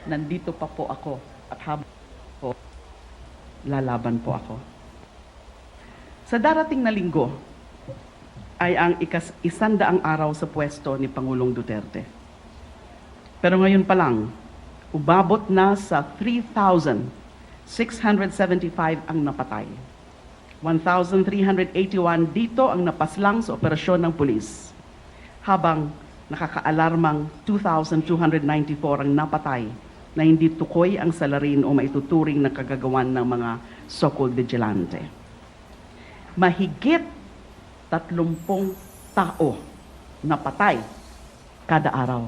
nandito pa po ako at habang po, lalaban po ako. Sa darating na linggo ay ang isandaang araw sa pwesto ni Pangulong Duterte. Pero ngayon pa lang, umabot na sa 3,675 ang napatay. 1,381 dito ang napaslang sa operasyon ng pulis, habang nakakaalarmang 2,294 ang napatay na hindi tukoy ang salarin o maituturing na kagagawan ng mga so-called vigilante. Mahigit 30 tao napatay kada araw,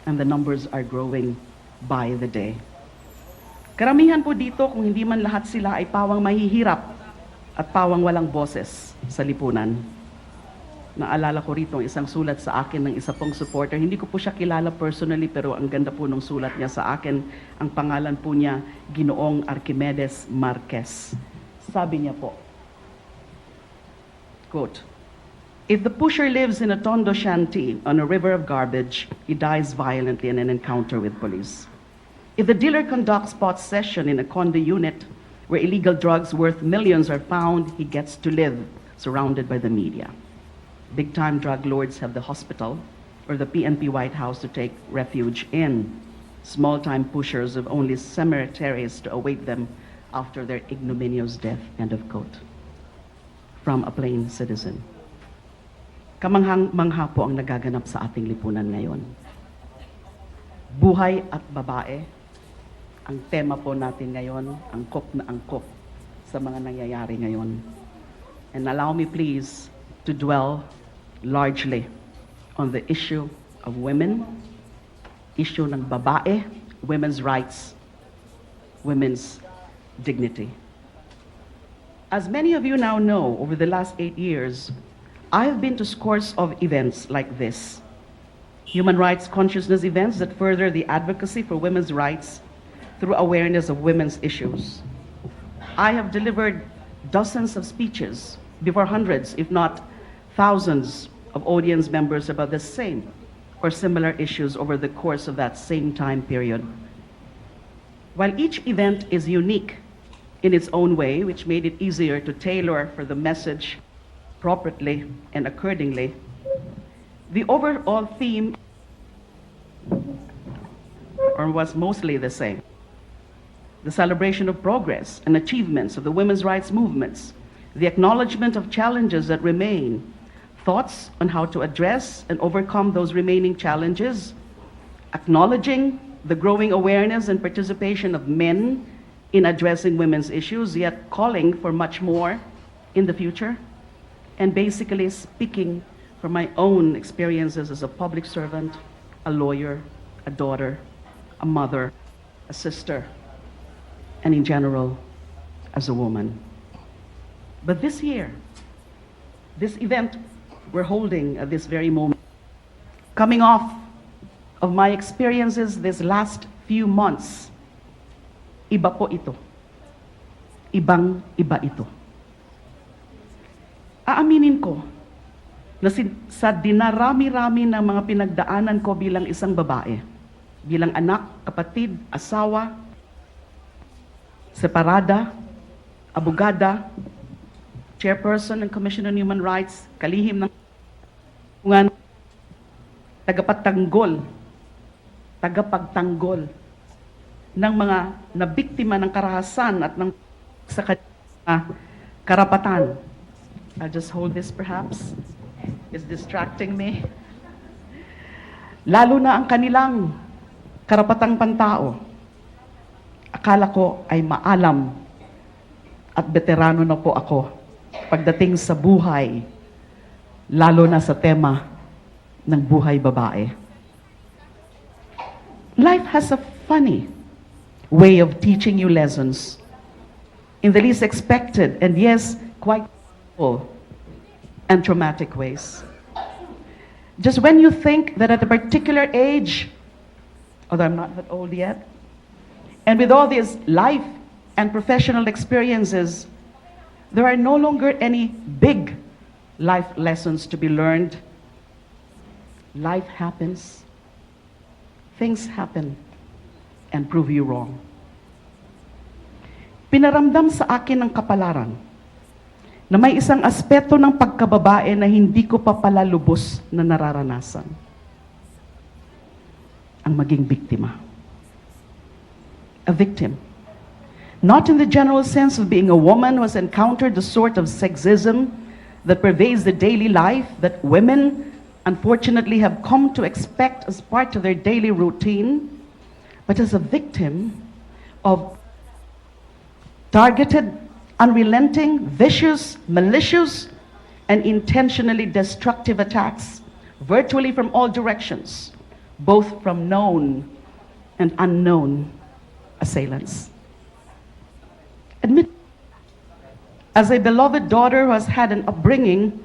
and the numbers are growing by the day. Karamihan po dito, kung hindi man lahat sila, ay pawang mahihirap at pawang walang boses sa lipunan. Naalala ko rito isang sulat sa akin ng isa pong supporter. Hindi ko po siya kilala personally, pero ang ganda po ng sulat niya sa akin. Ang pangalan po niya, Ginoong Archimedes Marquez. Sabi niya po, quote, "If the pusher lives in a tondo shanty on a river of garbage, he dies violently in an encounter with police. If the dealer conducts pot session in a condo unit where illegal drugs worth millions are found, he gets to live surrounded by the media. Big-time drug lords have the hospital or the PNP White House to take refuge in. Small-time pushers have only cemeteries to await them after their ignominious death." End of quote. From a plain citizen. Kamanghang-mangha po ang nagaganap sa ating lipunan ngayon. Buhay at babae, ang tema po natin ngayon, angkop na angkop sa mga nangyayari ngayon. And allow me please to dwell largely on the issue of women, issue ng babae, women's rights, women's dignity. As many of you now know, over the last 8 years, I have been to scores of events like this. Human rights consciousness events that further the advocacy for women's rights through awareness of women's issues. I have delivered dozens of speeches before hundreds, if not thousands, of audience members about the same or similar issues over the course of that same time period. While each event is unique in its own way, which made it easier to tailor for the message appropriately and accordingly, the overall theme was mostly the same. The celebration of progress and achievements of the women's rights movements, the acknowledgement of challenges that remain, thoughts on how to address and overcome those remaining challenges, acknowledging the growing awareness and participation of men in addressing women's issues, yet calling for much more in the future, and basically speaking from my own experiences as a public servant, a lawyer, a daughter, a mother, a sister, and in general, as a woman. But this year, this event we're holding at this very moment, coming off of my experiences this last few months, iba po ito. Ibang-iba ito. Aaminin ko na sa dinarami-rami ng mga pinagdaanan ko bilang isang babae, bilang anak, kapatid, asawa, separada, abogada, chairperson ng Commission on Human Rights, kalihim ng tagapagtanggol ng mga nabiktima ng karahasan at ng sa karapatan. I'll just hold this perhaps. It's distracting me. Lalo na ang kanilang karapatang pantao. Akala ko ay maalam at veterano na po ako pagdating sa buhay, lalo na sa tema ng buhay babae. Life has a funny way of teaching you lessons in the least expected and yes, quite full and traumatic ways. Just when you think that at a particular age, although I'm not that old yet, and with all these life and professional experiences, there are no longer any big life lessons to be learned. Life happens. Things happen. and prove you wrong. Pinaramdam sa akin ng kapalaran na may isang aspeto ng pagkababae na hindi ko pa pala lubos na nararanasan. Ang maging biktima. A victim. Not in the general sense of being a woman who has encountered the sort of sexism that pervades the daily life that women unfortunately have come to expect as part of their daily routine, but as a victim of targeted, unrelenting, vicious, malicious, and intentionally destructive attacks, virtually from all directions, both from known and unknown assailants. Admit, as a beloved daughter who has had an upbringing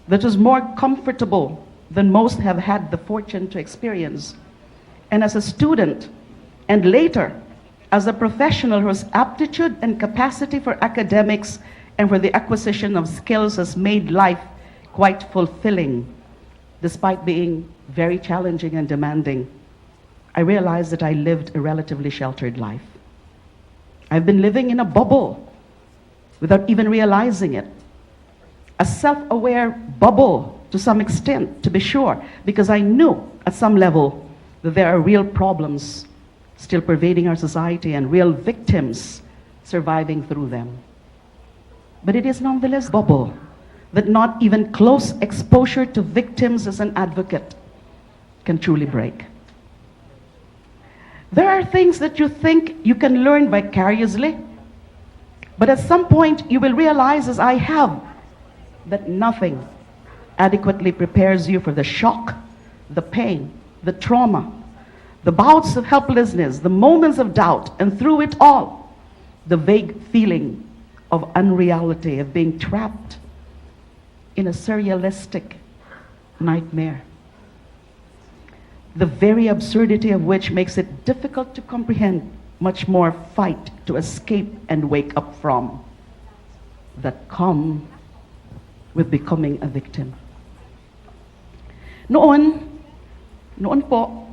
that was more comfortable than most have had the fortune to experience, and as a student, and later, as a professional whose aptitude and capacity for academics and for the acquisition of skills has made life quite fulfilling, despite being very challenging and demanding, I realized that I lived a relatively sheltered life. I've been living in a bubble without even realizing it. A self-aware bubble to some extent, to be sure, because I knew at some level that there are real problems still pervading our society and real victims surviving through them. But it is nonetheless a bubble that not even close exposure to victims as an advocate can truly break. There are things that you think you can learn vicariously, but at some point you will realize, as I have, that nothing adequately prepares you for the shock, the pain, the trauma, the bouts of helplessness, the moments of doubt, and through it all, the vague feeling of unreality, of being trapped in a surrealistic nightmare. The very absurdity of which makes it difficult to comprehend, much more fight to escape and wake up from, that come with becoming a victim. Noon po,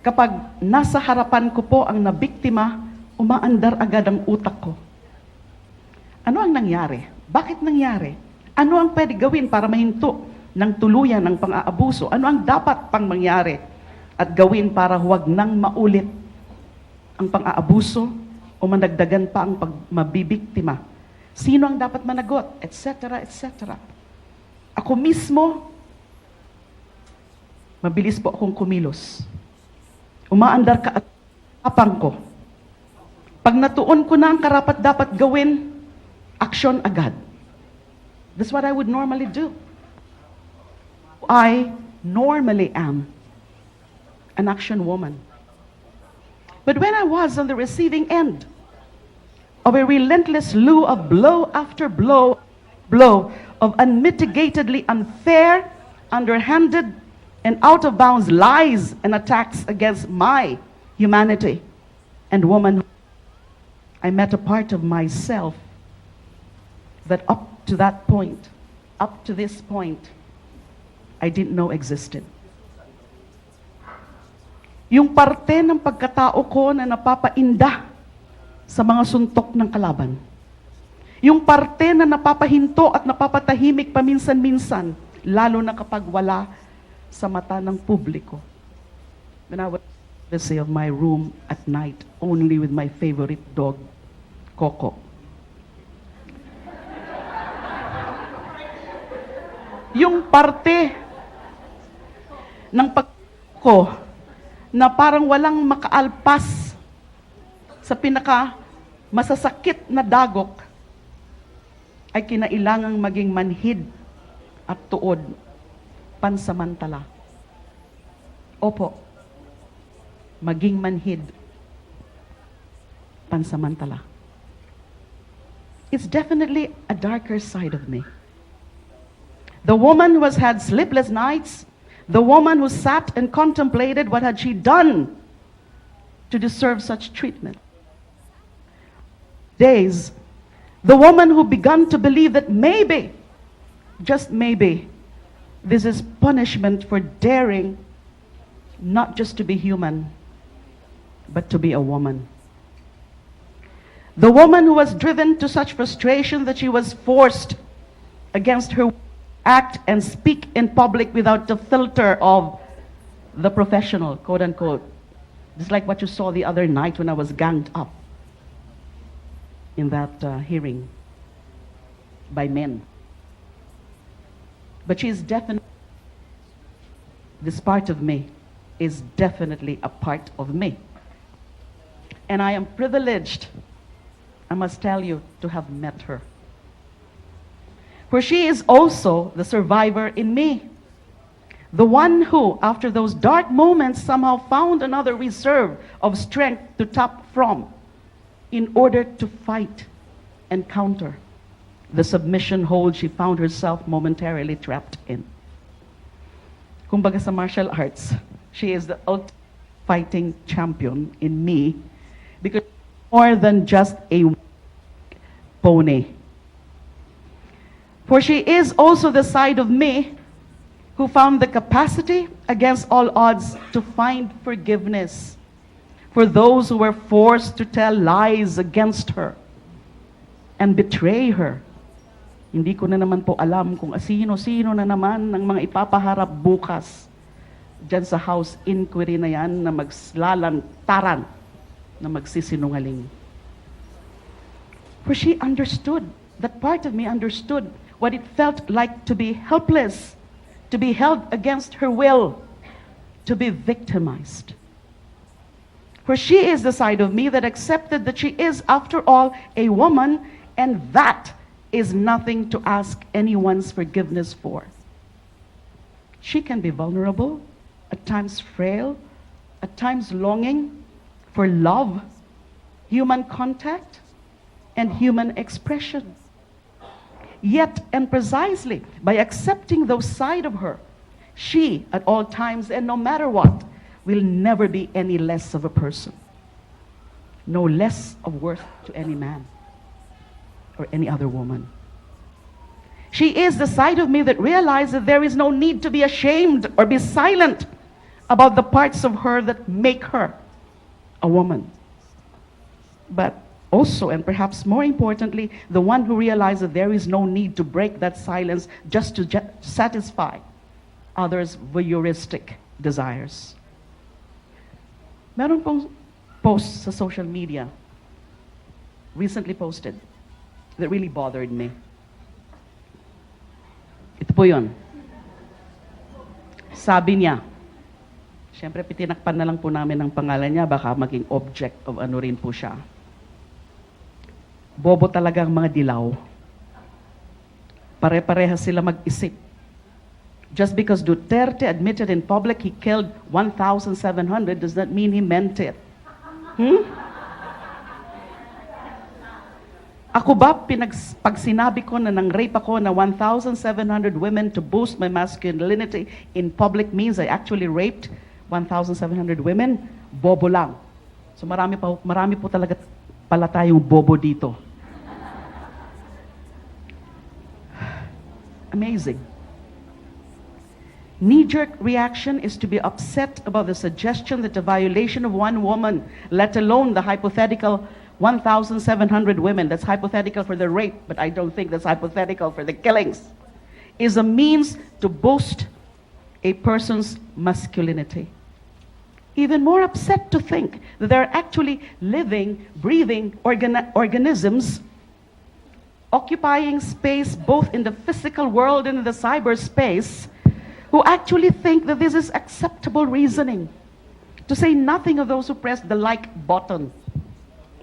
kapag nasa harapan ko po ang nabiktima, umaandar agad ang utak ko. Ano ang nangyari? Bakit nangyari? Ano ang pwede gawin para mahinto ng tuluyan ng pang-aabuso? Ano ang dapat pang mangyari at gawin para huwag nang maulit ang pang-aabuso o managdagan pa ang mabibiktima? Sino ang dapat managot? Etc. etc. Ako mismo, mabilis po akong kumilos. Umaandar ka at tapang ko. Pag natuon ko na ang karapat dapat gawin, aksyon agad. That's what I would normally do. I normally am an action woman. But when I was on the receiving end of a relentless slew of blow after blow of unmitigatedly unfair, underhanded, and out-of-bounds lies and attacks against my humanity and womanhood, I met a part of myself that up to that point, up to this point, I didn't know existed. Yung parte ng pagkatao ko na napapainda sa mga suntok ng kalaban. Yung parte na napapahinto at napapatahimik paminsan-minsan, lalo na kapag wala sa mata ng publiko. When I was in the privacy of my room at night, only with my favorite dog, Coco. Yung parte ng ko na parang walang makaalpas sa pinaka masasakit na dagok ay kinailangang maging manhid at tuod pansamantala. Opo, maging manhid pansamantala. It's definitely a darker side of me. The woman who has had sleepless nights, the woman who sat and contemplated what had she done to deserve such treatment. Days, the woman who began to believe that maybe, just maybe, this is punishment for daring not just to be human, but to be a woman. The woman who was driven to such frustration that she was forced against her act and speak in public without the filter of the professional, quote unquote. Just like what you saw the other night when I was ganged up in that hearing by men. But she is definitely, this part of me is definitely a part of me. And I am privileged, I must tell you, to have met her. For she is also the survivor in me. The one who, after those dark moments, somehow found another reserve of strength to tap from in order to fight and counter the submission hold she found herself momentarily trapped in. Kumbaga sa martial arts, she is the ultimate fighting champion in me because more than just a pony. For she is also the side of me who found the capacity against all odds to find forgiveness for those who were forced to tell lies against her and betray her. Hindi ko na naman po alam kung sino-sino na naman ng mga ipapaharap bukas dyan sa House Inquiry na yan na maglalantaran na magsisinungaling. For she understood, that part of me understood what it felt like to be helpless, to be held against her will, to be victimized. For she is the side of me that accepted that she is, after all, a woman, and that is nothing to ask anyone's forgiveness for. She can be vulnerable, at times frail, at times longing for love, human contact, and human expression. Yet, and precisely by accepting those side of her, she, at all times and no matter what, will never be any less of a person, no less of worth to any man or any other woman. She is the side of me that realizes that there is no need to be ashamed or be silent about the parts of her that make her a woman. But also, and perhaps more importantly, the one who realizes that there is no need to break that silence just to satisfy others' voyeuristic desires. Meron pong post sa social media, recently posted, that really bothered me. Ito po yun. Sabi niya, siyempre pitinakpan na lang po namin ang pangalan niya, baka maging object of ano rin po siya. Bobo talaga ang mga dilaw. Pare-pareha sila mag-isip. Just because Duterte admitted in public he killed 1,700 does not mean he meant it. Ako ba, pag sinabi ko na nang-rape ako na 1,700 women to boost my masculinity in public means I actually raped 1,700 women? Bobo lang. So marami po talaga pala tayong bobo dito. Amazing. Knee-jerk reaction is to be upset about the suggestion that the violation of one woman, let alone the hypothetical 1,700 women, that's hypothetical for the rape, but I don't think that's hypothetical for the killings, is a means to boost a person's masculinity. Even more upset to think that there are actually living, breathing organisms occupying space both in the physical world and in the cyberspace who actually think that this is acceptable reasoning. To say nothing of those who press the like button.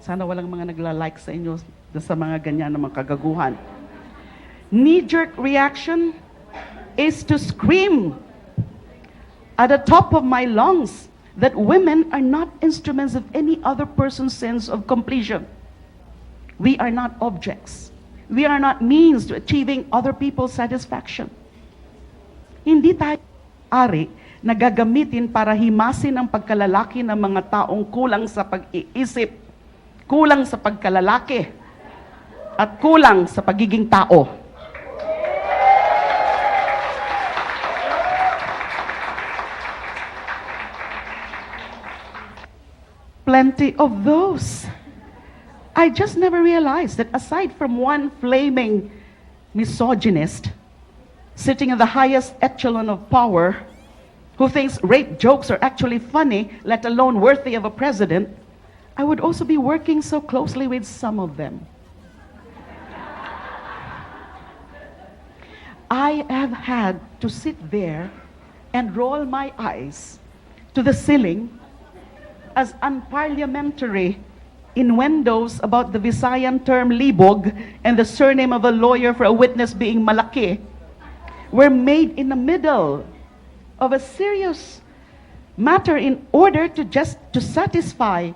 Sana walang mga nagla-like sa inyo sa mga ganyan na mga kagaguhan. Knee-jerk reaction is to scream at the top of my lungs that women are not instruments of any other person's sense of completion. We are not objects. We are not means to achieving other people's satisfaction. Hindi tayo ari na gagamitin para himasin ang pagkalalaki ng mga taong kulang sa pag-iisip, kulang sa pagkalalaki, at kulang sa pagiging tao. plenty of those. I just never realized that aside from one flaming misogynist sitting in the highest echelon of power, who thinks rape jokes are actually funny, let alone worthy of a president, I would also be working so closely with some of them. I have had to sit there and roll my eyes to the ceiling as unparliamentary innuendos about the Visayan term libog and the surname of a lawyer for a witness being malaki were made in the middle of a serious matter in order to satisfy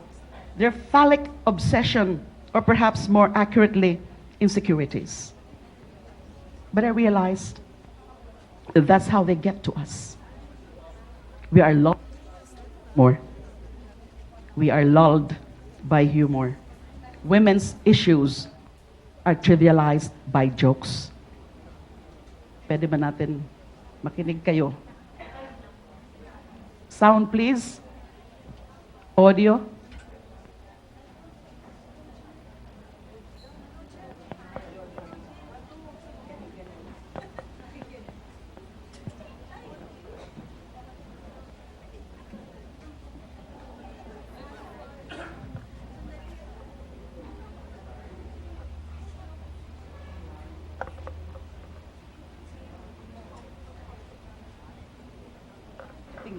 their phallic obsession, or perhaps more accurately, insecurities. But I realized that that's how they get to us. We are lulled more. We are lulled by humor. Women's issues are trivialized by jokes. Pwede ba natin makinig kayo? Sound, please. Audio.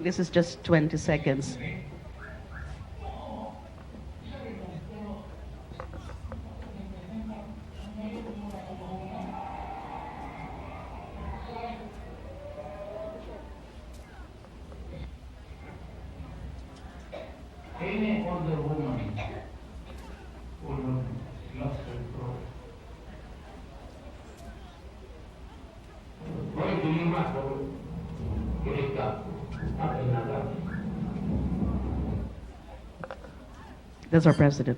This is just 20 seconds. Any other woman would have lost her throat. Why do you not get up? That's our president.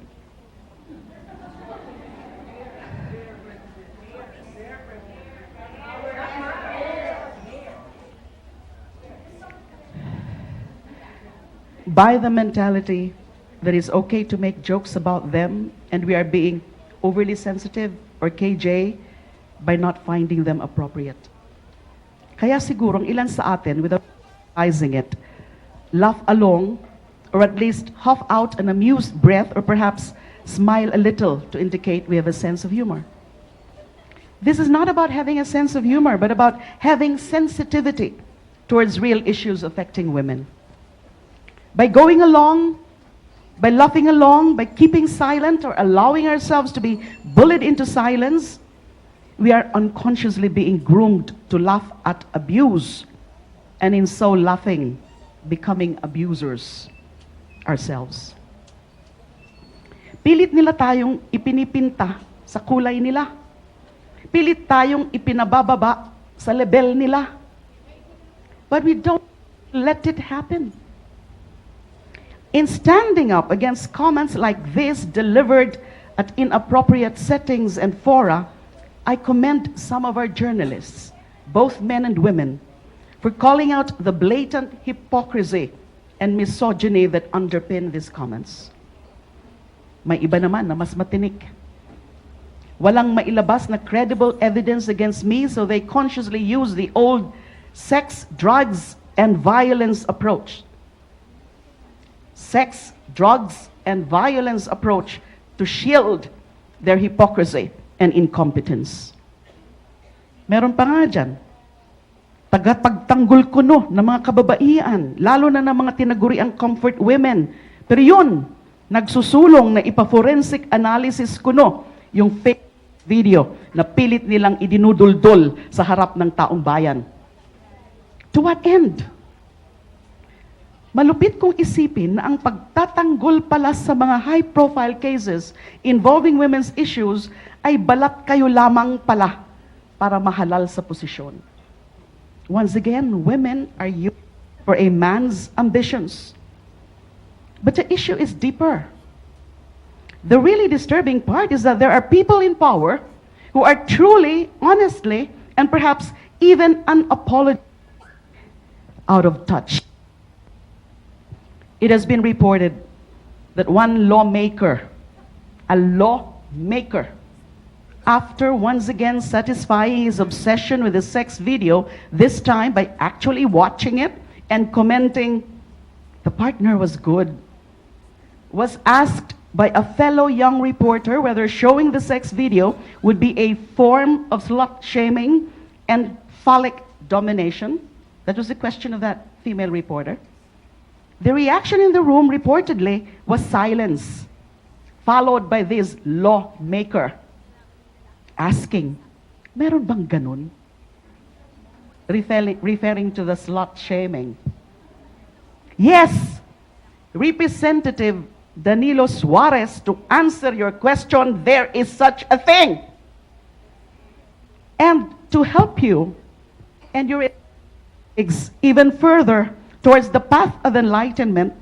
By the mentality that it's okay to make jokes about them and we are being overly sensitive or KJ by not finding them appropriate. Kaya siguro ang ilan sa atin, without realizing it, laugh along or at least huff out an amused breath or perhaps smile a little to indicate we have a sense of humor. This is not about having a sense of humor, but about having sensitivity towards real issues affecting women. By going along, by laughing along, by keeping silent or allowing ourselves to be bullied into silence, we are unconsciously being groomed to laugh at abuse, and in so laughing, becoming abusers ourselves. Pilit nila tayong ipinipinta sa kulay nila. Pilit tayong ipinabababa sa level nila. But we don't let it happen. In standing up against comments like this delivered at inappropriate settings and fora, I commend some of our journalists, both men and women, for calling out the blatant hypocrisy and misogyny that underpin these comments. May iba naman na mas matinik. Walang mailabas na credible evidence against me, so they consciously use the old sex, drugs, and violence approach. Sex, drugs, and violence approach to shield their hypocrisy and incompetence. Meron pa nga dyan, tagapagtanggol kuno ng mga kababaihan, lalo na ng mga tinaguriang comfort women. Pero yun, nagsusulong na ipa-forensic analysis kuno yung fake video na pilit nilang idinuduldol sa harap ng taong bayan. To what end? Malupit kong isipin na ang pagtatanggol pala sa mga high-profile cases involving women's issues ay balat kayo lamang pala para mahalal sa posisyon. Once again, women are used for a man's ambitions. But the issue is deeper. The really disturbing part is that there are people in power who are truly, honestly, and perhaps even unapologetically out of touch. It has been reported that one lawmaker, a lawmaker, after once again satisfying his obsession with the sex video, this time by actually watching it and commenting, the partner was good, was asked by a fellow young reporter whether showing the sex video would be a form of slut shaming and phallic domination. That was the question of that female reporter. The reaction in the room reportedly was silence, followed by this lawmaker asking, meron bang ganun? Referring to the slut shaming. Yes, Representative Danilo Suarez, to answer your question, there is such a thing. And to help you and your even further towards the path of enlightenment,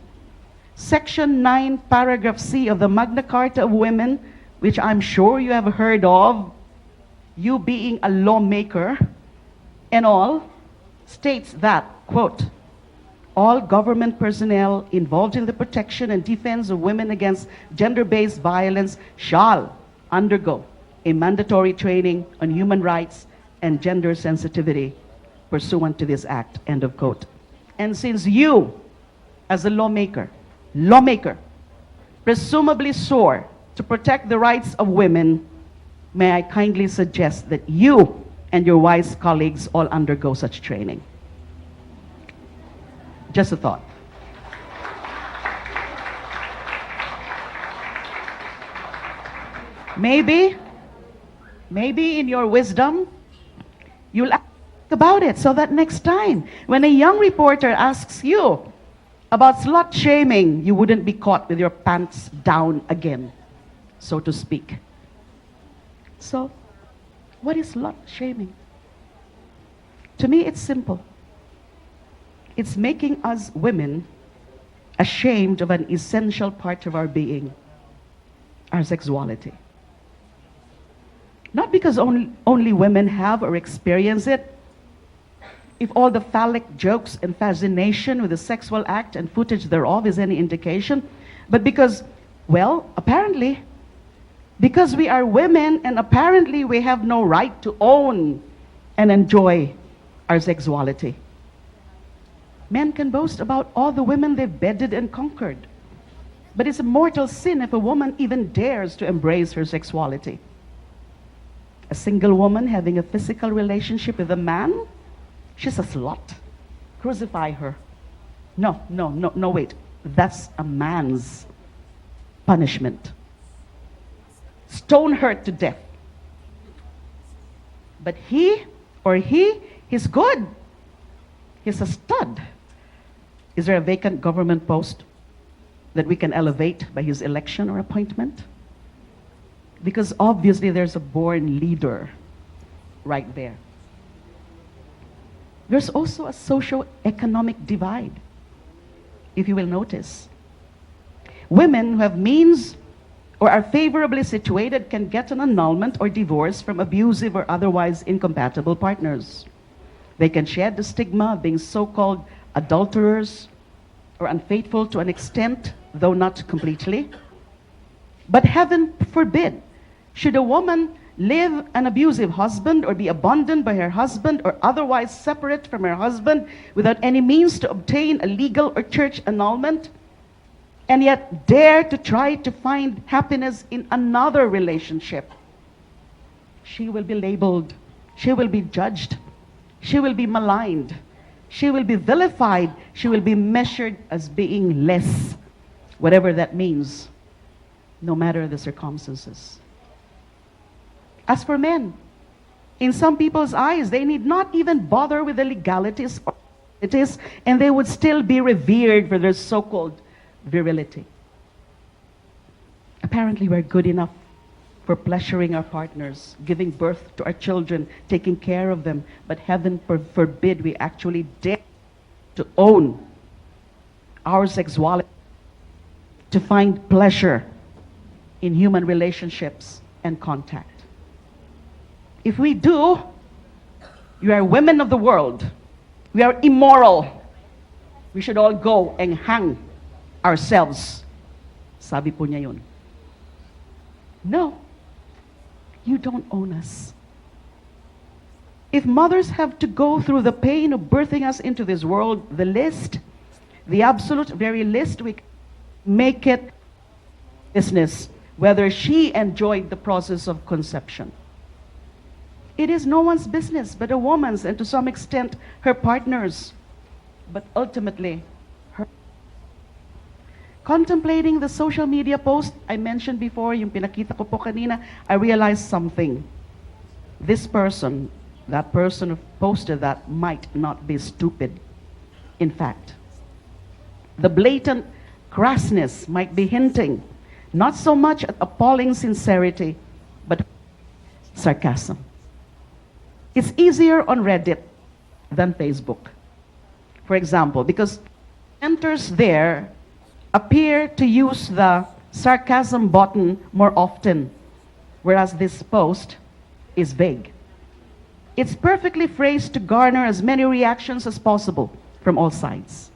Section 9, Paragraph C of the Magna Carta of Women, which I'm sure you have heard of, you being a lawmaker and all, states that, quote, all government personnel involved in the protection and defense of women against gender-based violence shall undergo a mandatory training on human rights and gender sensitivity pursuant to this act, end of quote. And since you, as a lawmaker, presumably swore to protect the rights of women, may I kindly suggest that you and your wise colleagues all undergo such training. Just a thought. Maybe in your wisdom, you'll ask about it so that next time, when a young reporter asks you about slut shaming, you wouldn't be caught with your pants down again, so to speak. So, what is slut shaming? To me, it's simple. It's making us women ashamed of an essential part of our being, our sexuality. Not because only women have or experience it. If all the phallic jokes and fascination with the sexual act and footage thereof is any indication, but because, well, apparently, because we are women and apparently we have no right to own and enjoy our sexuality. Men can boast about all the women they've bedded and conquered. But it's a mortal sin if a woman even dares to embrace her sexuality. A single woman having a physical relationship with a man, she's a slut. Crucify her. No, wait. That's a man's punishment. Stone her to death. But he's good. He's a stud. Is there a vacant government post that we can elevate by his election or appointment? Because obviously there's a born leader right there. There's also a socio-economic divide, if you will notice. Women who have means or are favorably situated can get an annulment or divorce from abusive or otherwise incompatible partners. They can shed the stigma of being so-called adulterers or unfaithful to an extent, though not completely. But heaven forbid, should a woman live an abusive husband or be abandoned by her husband or otherwise separate from her husband without any means to obtain a legal or church annulment, and yet dare to try to find happiness in another relationship, she will be labeled, she will be judged, she will be maligned, she will be vilified, she will be measured as being less, whatever that means, no matter the circumstances. As for men, in some people's eyes, they need not even bother with the legalities or it is, and they would still be revered for their so-called virility. Apparently, we're good enough for pleasuring our partners, giving birth to our children, taking care of them, but heaven forbid we actually dare to own our sexuality, to find pleasure in human relationships and contact. If we do, you are women of the world. We are immoral. We should all go and hang ourselves Sabi po niya yun. No, you don't own us. If mothers have to go through the pain of birthing us into this world, the absolute very least, we make it business, whether she enjoyed the process of conception. It is no one's business but a woman's, and to some extent her partner's, but ultimately her. Contemplating the social media post I mentioned before, yung pinakita ko po kanina, I realized something. This person, that person who posted that, might not be stupid. In fact, the blatant crassness might be hinting not so much at appalling sincerity, but sarcasm. It's easier on Reddit than Facebook, for example, because enters there appear to use the sarcasm button more often, whereas this post is vague. It's perfectly phrased to garner as many reactions as possible from all sides.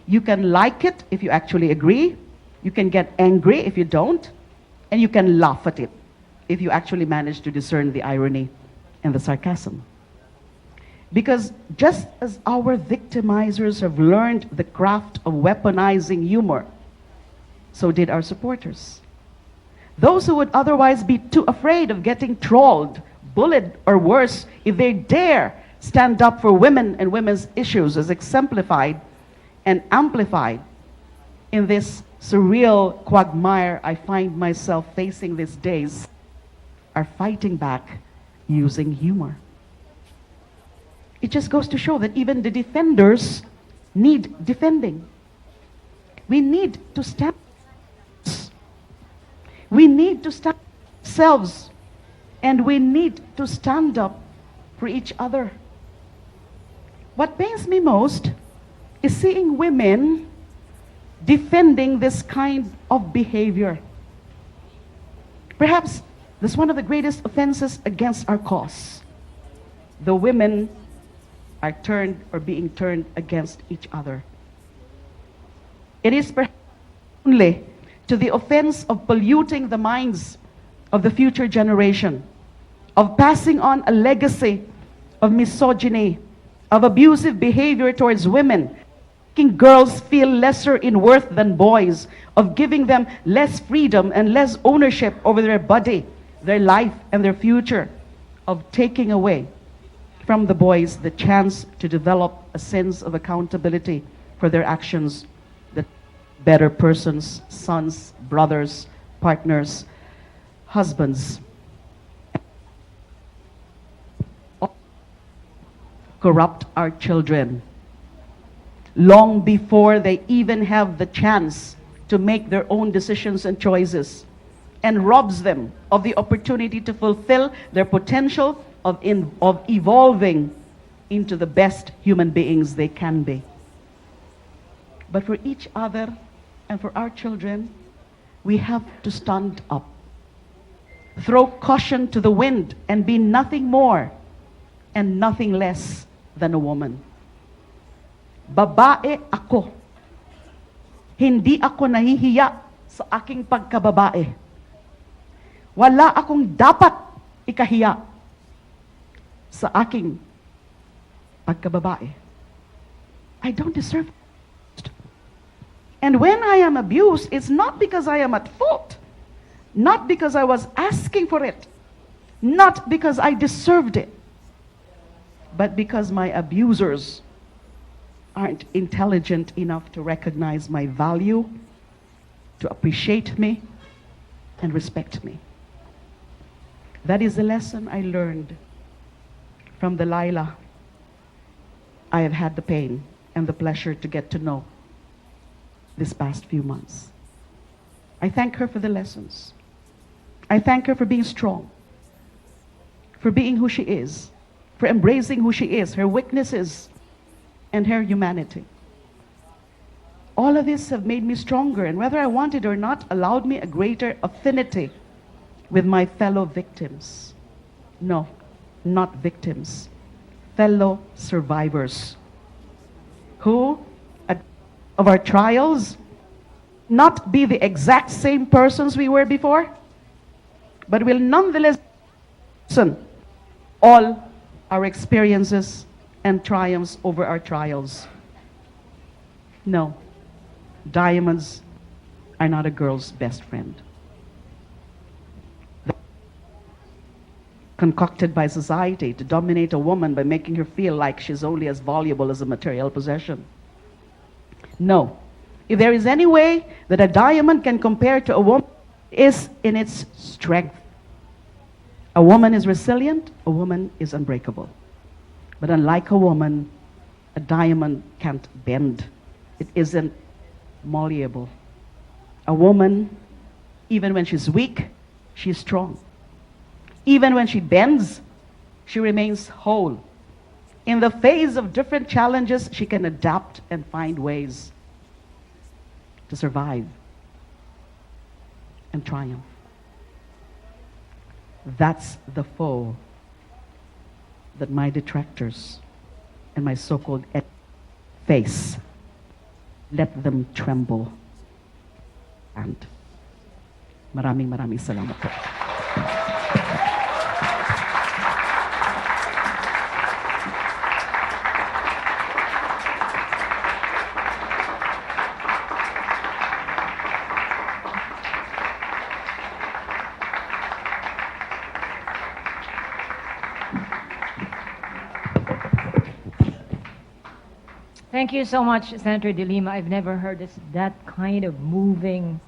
You can like it if you actually agree, you can get angry if you don't, and you can laugh at it if you actually manage to discern the irony and the sarcasm. Because just as our victimizers have learned the craft of weaponizing humor, so did our supporters. Those who would otherwise be too afraid of getting trolled, bullied, or worse, if they dare stand up for women and women's issues as exemplified and amplified in this surreal quagmire I find myself facing these days, are fighting back using humor. It just goes to show that even the defenders need defending. We need to stand. We need to stand ourselves, and we need to stand up for each other. What pains me most is seeing women defending this kind of behavior. Perhaps this is one of the greatest offenses against our cause. The women are turned or being turned against each other. It is perhaps only to the offense of polluting the minds of the future generation, of passing on a legacy of misogyny, of abusive behavior towards women, making girls feel lesser in worth than boys, of giving them less freedom and less ownership over their body, their life, and their future, of taking away from the boys the chance to develop a sense of accountability for their actions, that better persons, sons, brothers, partners, husbands. Corrupt our children long before they even have the chance to make their own decisions and choices, and robs them of the opportunity to fulfill their potential of evolving into the best human beings they can be. But for each other and for our children, we have to stand up, throw caution to the wind, and be nothing more and nothing less than a woman. Babae ako. Hindi ako nahihiya sa aking pagkababae. Wala akong dapat ikahiya sa aking pagkababae. I don't deserve it. And when I am abused, it's not because I am at fault, not because I was asking for it, not because I deserved it, but because my abusers aren't intelligent enough to recognize my value, to appreciate me, and respect me. That is the lesson I learned from the Lila I have had the pain and the pleasure to get to know this past few months. I thank her for the lessons. I thank her for being strong, for being who she is, for embracing who she is, her weaknesses, and her humanity. All of this have made me stronger, and whether I want it or not, allowed me a greater affinity with my fellow victims. No, not victims. Fellow survivors who, of our trials, not be the exact same persons we were before, but will nonetheless listen all our experiences and triumphs over our trials. No, diamonds are not a girl's best friend. Concocted by society to dominate a woman by making her feel like she's only as valuable as a material possession. No. If there is any way that a diamond can compare to a woman, is in its strength. A woman is resilient, a woman is unbreakable. But unlike a woman, a diamond can't bend. It isn't malleable. A woman, even when she's weak, she's strong. Even when she bends, she remains whole. In the face of different challenges, she can adapt and find ways to survive and triumph. That's the foe that my detractors and my so-called face. Let them tremble. And maraming salamat po. Thank you so much, Senator De Lima. I've never heard that kind of moving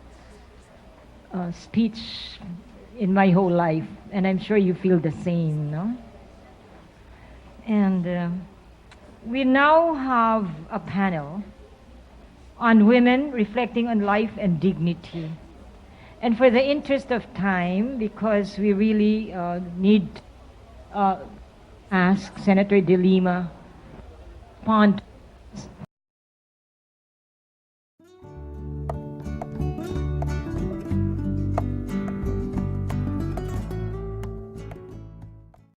speech in my whole life, and I'm sure you feel the same, no? And we now have a panel on women reflecting on life and dignity. And for the interest of time, because we really need to ask Senator De Lima respond